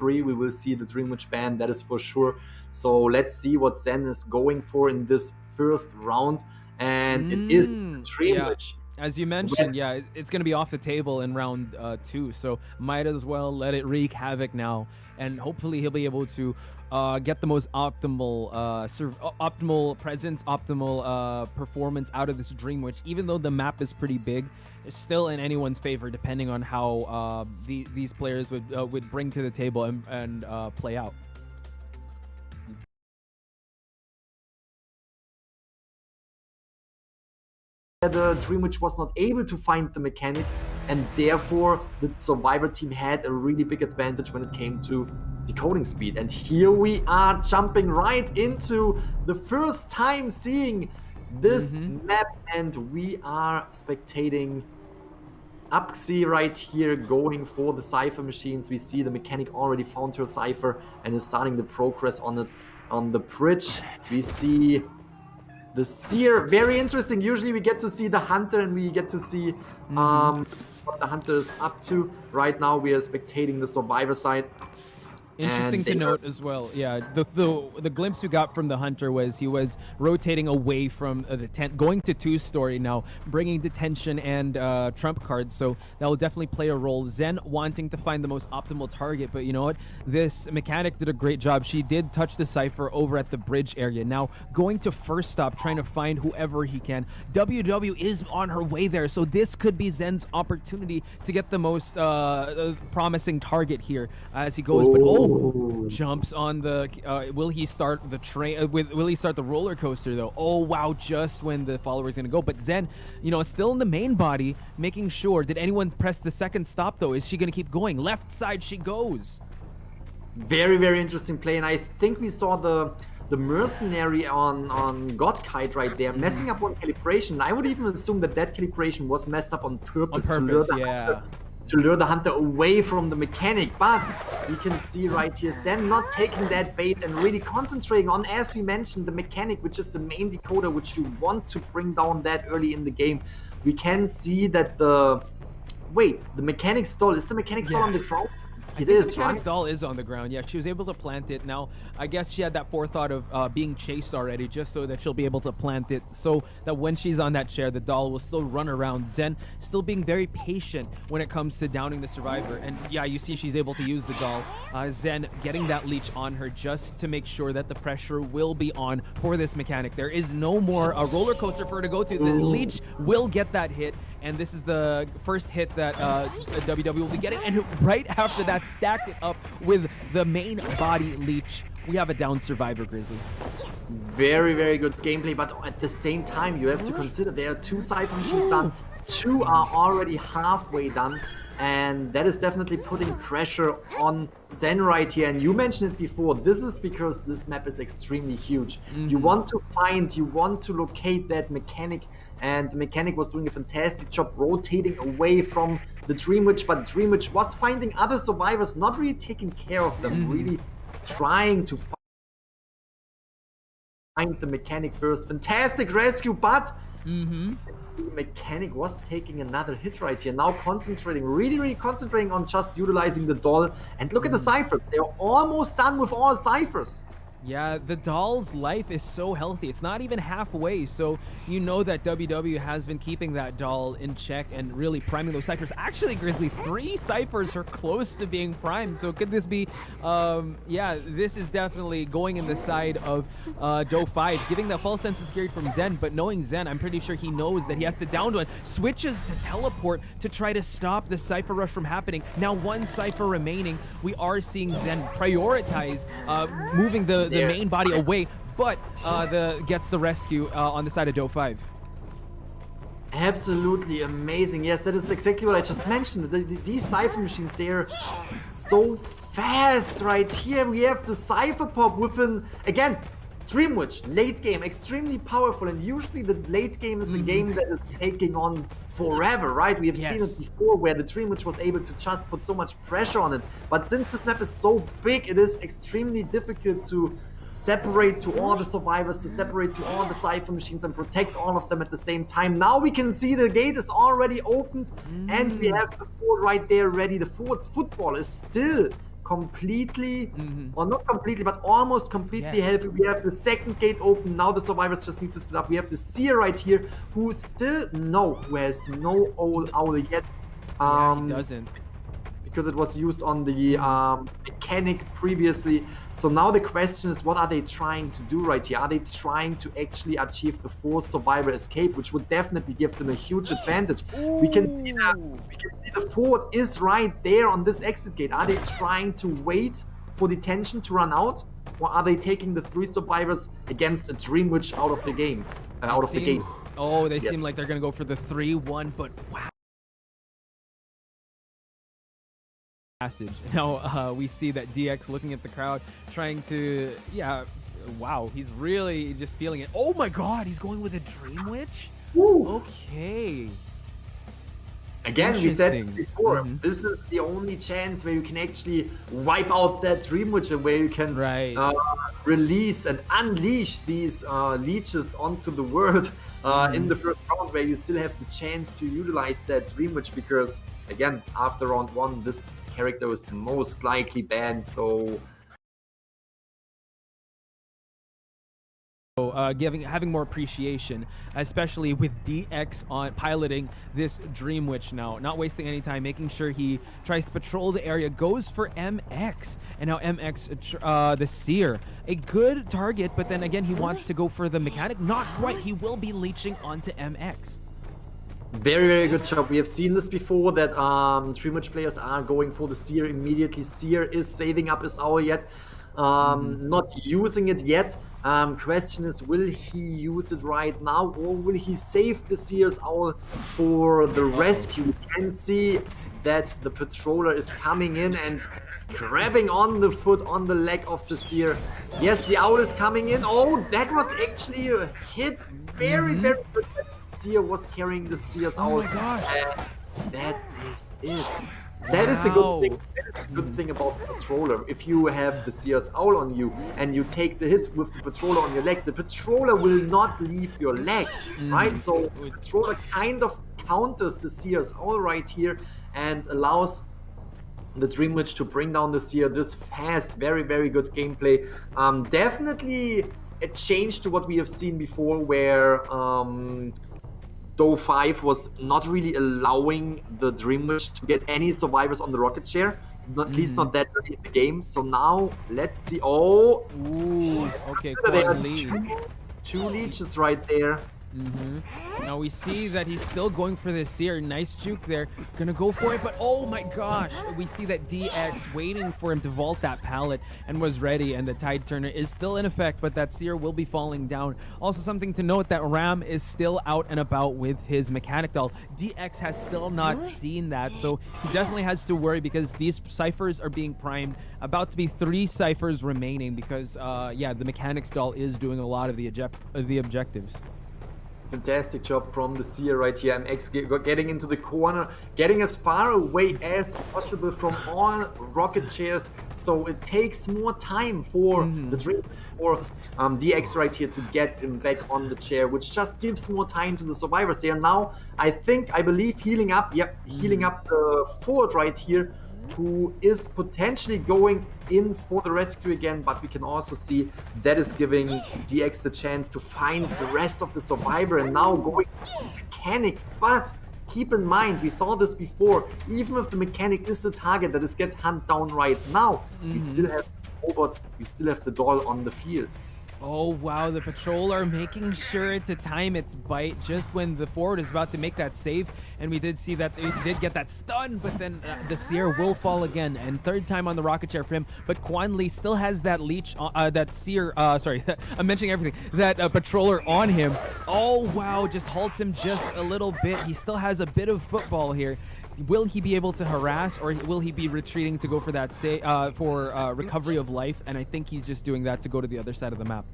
3, we will see the Dreamwitch ban, that is for sure. So let's see what Zen is going for in this first round. And it is Dreamwitch. As you mentioned, it's going to be off the table in round 2, so might as well let it wreak havoc now, and hopefully he'll be able to get the most optimal optimal presence, optimal performance out of this Dreamwitch. Even though the map is pretty big, it's still in anyone's favor depending on how these players would bring to the table and play out. The Dreamwitch was not able to find the mechanic, and therefore the Survivor team had a really big advantage when it came to decoding speed. And here we are jumping right into the first time seeing this map, and we are spectating Upsi right here going for the Cypher machines. We see the mechanic already found her Cypher and is starting the progress on it on the bridge. We see the Seer, very interesting. Usually we get to see the Hunter and we get to see what the Hunter is up to. Right now we are spectating the Survivor side. Interesting to note as well. Yeah, the glimpse we got from the Hunter was he was rotating away from the tent, going to 2-story now, bringing detention and trump cards. So that will definitely play a role. Zen wanting to find the most optimal target, but you know what? This mechanic did a great job. She did touch the Cypher over at the bridge area. Now going to first stop, trying to find whoever he can. WW is on her way there, so this could be Zen's opportunity to get the most promising target here as he goes. But jumps on the will he start the train will he start the roller coaster though? Oh wow, just when the follower is gonna go. But Zen, you know, still in the main body, making sure. Did anyone press the second stop though? Is she gonna keep going? Left side she goes. Very, very interesting play, and I think we saw the mercenary on Godkite right there messing up on calibration. I would even assume that calibration was messed up on purpose, to lure the Hunter away from the mechanic. But we can see right here Zen not taking that bait and really concentrating on, as we mentioned, the mechanic, which is the main decoder, which you want to bring down that early in the game. We can see that the mechanic stall, is the mechanic stall on the ground? It is, the mechanic's doll is on the ground. Yeah, she was able to plant it. Now, I guess she had that forethought of being chased already, just so that she'll be able to plant it, so that when she's on that chair, the doll will still run around. Zen still being very patient when it comes to downing the Survivor. And yeah, you see she's able to use the doll. Zen getting that leech on her just to make sure that the pressure will be on for this mechanic. There is no more a roller coaster for her to go to. The leech will get that hit, and this is the first hit that WW will be getting. And right after that, stacked it up with the main body leech. We have a down Survivor, Grizzly. Very, very good gameplay, but at the same time, you have to consider there are 2 Cypher machines done. 2 are already halfway done, and that is definitely putting pressure on Zen right here. And you mentioned it before, this is because this map is extremely huge. You want to locate that mechanic, and the mechanic was doing a fantastic job rotating away from the Dreamwitch, but Dreamwitch was finding other survivors, not really taking care of them, really trying to find the mechanic first. Fantastic rescue, but the mechanic was taking another hit right here. Now concentrating, really concentrating on just utilizing the doll. And look at the Cyphers. They're almost done with all Cyphers. Yeah, the doll's life is so healthy. It's not even halfway, so you know that WW has been keeping that doll in check and really priming those Cyphers. Actually, Grizzly, 3 Cyphers are close to being primed, so could this be, yeah, this is definitely going in the side of DOU5, giving that false sense of security from Zen, but knowing Zen, I'm pretty sure he knows that he has to down one. Switches to teleport to try to stop the Cypher rush from happening. Now 1 Cypher remaining. We are seeing Zen prioritize moving the main body away, but gets the rescue on the side of DOU5. Absolutely amazing. Yes, that is exactly what I just mentioned. These Cypher machines, they're so fast right here. We have the Cypher pop with again, Dreamwitch, late game, extremely powerful, and usually the late game is a game that is taking on forever, right? We have seen it before where the Dreamwitch was able to just put so much pressure on it. But since this map is so big, it is extremely difficult to separate to all the survivors, to separate to all the Cypher machines and protect all of them at the same time. Now we can see the gate is already opened and we have the fort right there ready. The fort's football is still completely, or not completely, but almost completely healthy. We have the second gate open. Now the survivors just need to split up. We have the Seer right here, who has no owl yet. He doesn't. Because it was used on the mechanic previously. So now the question is, what are they trying to do right here? Are they trying to actually achieve the 4th survivor escape, which would definitely give them a huge advantage? We can see the 4th is right there on this exit gate. Are they trying to wait for the tension to run out, or are they taking the 3 survivors against a Dream Witch out of the game, out of the game? Oh, they seem like they're gonna go for the 3-1, but wow. Passage. Now we see that DX looking at the crowd, trying to, wow, he's really just feeling it. Oh my God, he's going with a Dream Witch? Okay. Again, we said before, this is the only chance where you can actually wipe out that Dream Witch and where you can release and unleash these leeches onto the world in the first round, where you still have the chance to utilize that Dream Witch, because again, after round 1, this character is most likely banned. So having more appreciation, especially with DX on piloting this Dream Witch now, not wasting any time, making sure he tries to patrol the area, goes for MX, and now MX, the Seer, a good target, but then again, he wants to go for the mechanic. Not quite, he will be leeching onto MX. Very, very good job. We have seen this before, that Dream Witch players are going for the Seer immediately. Seer is saving up his owl yet, not using it yet. Question is, will he use it right now, or will he save the Seer's owl for the rescue? You can see that the patroller is coming in and grabbing on the foot, on the leg of the Seer. Yes, the owl is coming in. Oh, that was actually a hit. Very, very good. Seer was carrying the Seer's owl. Oh my gosh. That is it. That is the good thing. That is the good thing about the patroller. If you have the Seer's owl on you and you take the hit with the patroller on your leg, the patroller will not leave your leg, right? So the patroller kind of counters the Seer's owl right here and allows the Dream Witch to bring down the Seer this fast. Very, very good gameplay. Definitely a change to what we have seen before, where DOU5 was not really allowing the Dream Witch to get any survivors on the rocket chair, at least not that early in the game. So now let's see. Oh, okay, there are two leeches right there. Now we see that he's still going for this Seer. Nice juke there. Gonna go for it, but oh my gosh. We see that DX waiting for him to vault that pallet and was ready, and the Tide Turner is still in effect, but that Seer will be falling down. Also something to note, that Ram is still out and about with his mechanic doll. DX has still not seen that, so he definitely has to worry, because these ciphers are being primed. About to be 3 ciphers remaining, because the mechanics doll is doing a lot of the objectives. Fantastic job from the Seer right here. MX getting into the corner, getting as far away as possible from all rocket chairs, so it takes more time for the Dream or DX right here to get him back on the chair, which just gives more time to the survivors. They are now, I believe, healing up. Yep, healing up the forward right here, who is potentially going in for the rescue again, but we can also see that is giving DX the chance to find the rest of the survivor and now going for the mechanic. But keep in mind, we saw this before, even if the mechanic is the target that is get hunted down right now, we still have the doll on the field. Oh wow, the patroller making sure to time its bite just when the forward is about to make that save, and we did see that they did get that stun, but then the Seer will fall again, and 3rd time on the rocket chair for him. But Quan Lee still has that leech, that Seer, sorry, I'm mentioning everything, that patroller on him. Oh wow, just halts him just a little bit. He still has a bit of football here. Will he be able to harass, or will he be retreating to go for that recovery of life? And I think he's just doing that to go to the other side of the map.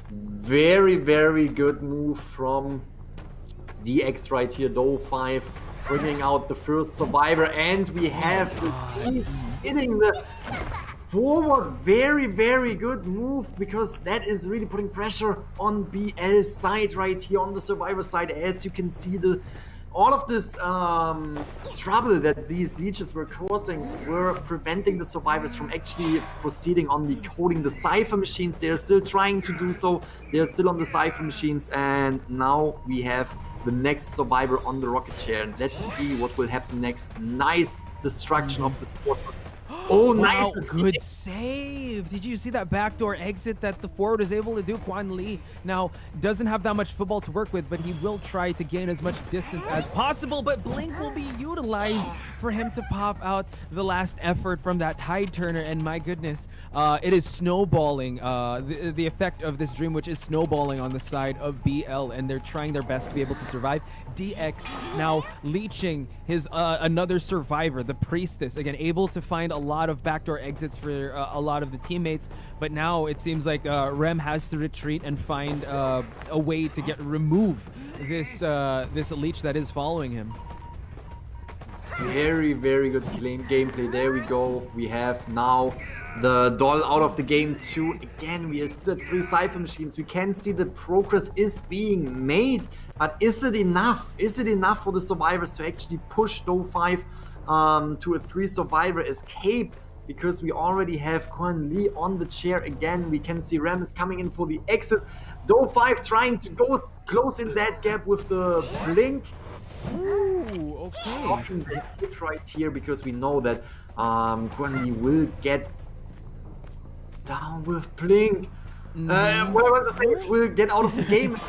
Very, very good move from DX right here. DOU5 bringing out the first survivor, and we have the team hitting the forward. Very, very good move, because that is really putting pressure on BL's side right here, on the survivor side. As you can see, the all of this trouble that these leeches were causing were preventing the survivors from actually proceeding on decoding the cipher machines. They're still trying to do so. They're still on the cipher machines, and now we have the next survivor on the rocket chair. And let's see what will happen next. Nice destruction of the sport. Oh, wow, nice. good save. Did you see that backdoor exit that the forward was able to do? Quan Lee now doesn't have that much football to work with, but he will try to gain as much distance as possible. But Blink will be utilized for him to pop out the last effort from that tide turner. And my goodness, it is snowballing. The effect of this Dream Witch is snowballing on the side of BL, and they're trying their best to be able to survive. DX now leeching his another survivor, the Priestess, again able to find a lot of backdoor exits for a lot of the teammates, but now it seems like Rem has to retreat and find a way to remove this this leech that is following him. Very, very good gameplay. There we go. We have now the doll out of the game too. Again, we are still at 3 cipher machines. We can see that progress is being made, but is it enough? Is it enough for the survivors to actually push DOU5 to a 3 survivor escape? Because we already have Quan Lee on the chair again. We can see Ram is coming in for the exit. DOU5 trying to go close in that gap with the blink. Ooh, okay. Often the hit right here, because we know that Quan Lee will get down with blink. What I want to say is will get out of the game.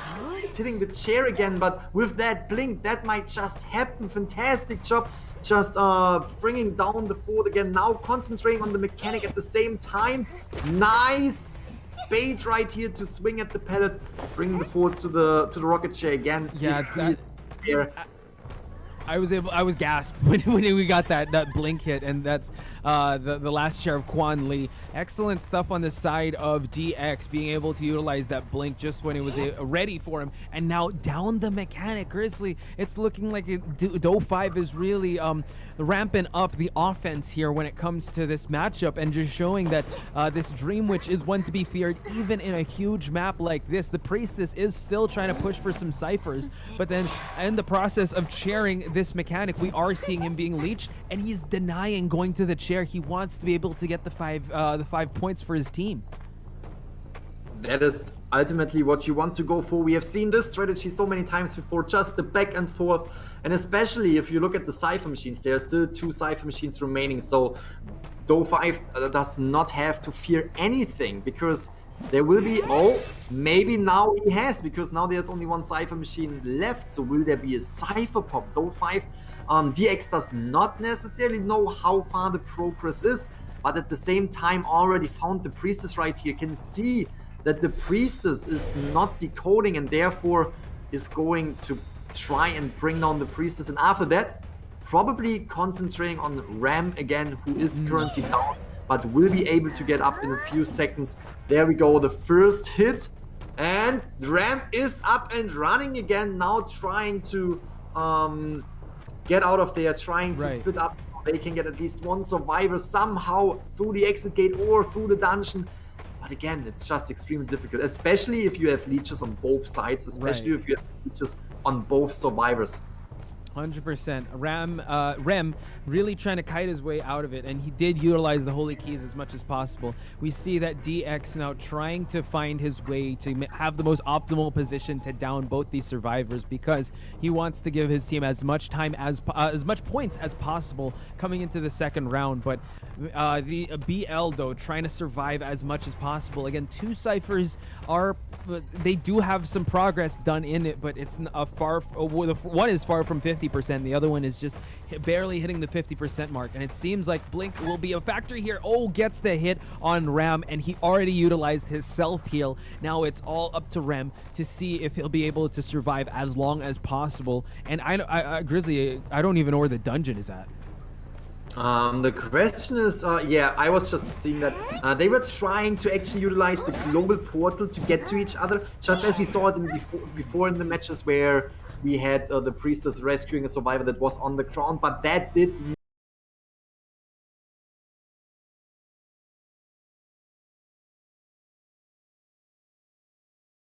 It's hitting the chair again, but with that blink, that might just happen. Fantastic job. Just bringing down the forward again. Now concentrating on the mechanic at the same time. Nice bait right here to swing at the pellet, bringing the forward to the rocket chair again. Yeah, I was gasped when we got that blink hit, and that's the last share of Quan Lee. Excellent stuff on the side of DX, being able to utilize that blink just when it was ready for him, and now down the mechanic. Grizzly, it's looking like DOU5 is really ramping up the offense here when it comes to this matchup, and just showing that this Dream Witch is one to be feared even in a huge map like this. The Priestess is still trying to push for some ciphers, but then in the process of chairing this mechanic, we are seeing him being leeched, and he's denying going to the chair. He wants to be able to get the 5 points for his team. That is ultimately what you want to go for. We have seen this strategy so many times before, just the back and forth. And especially if you look at the cipher machines, there are still 2 cipher machines remaining. So DOU5 does not have to fear anything, because there will be, oh, maybe now he has, because now there's only 1 cipher machine left. So will there be a cipher pop? DOU5, DX does not necessarily know how far the progress is, but at the same time already found the Priestess right here. Can see that the Priestess is not decoding, and therefore is going to try and bring down the Priestess. And after that, probably concentrating on Ram again, who is currently down, but will be able to get up in a few seconds. There we go, the first hit, and Ram is up and running again, now trying to get out of there, trying to split up. They can get at least 1 survivor somehow through the exit gate or through the dungeon. But again, it's just extremely difficult, especially if you have leeches on both sides, especially if you have leeches on both survivors. 100%. Rem really trying to kite his way out of it, and he did utilize the holy keys as much as possible. We see that DX now trying to find his way to have the most optimal position to down both these survivors, because he wants to give his team as much time as much points as possible coming into the second round. But the BL though trying to survive as much as possible. Again, 2 ciphers they do have some progress done in it, but it's one is far from 50%, the other one is just barely hitting the 50% mark, and it seems like Blink will be a factor here. Oh, gets the hit on Ram, and he already utilized his self-heal. Now it's all up to Rem to see if he'll be able to survive as long as possible. And Grizzly, I don't even know where the dungeon is at. The question is, yeah, I was just seeing that they were trying to actually utilize the global portal to get to each other, just as we saw it before in the matches where we had the Priestess rescuing a survivor that was on the ground, but that did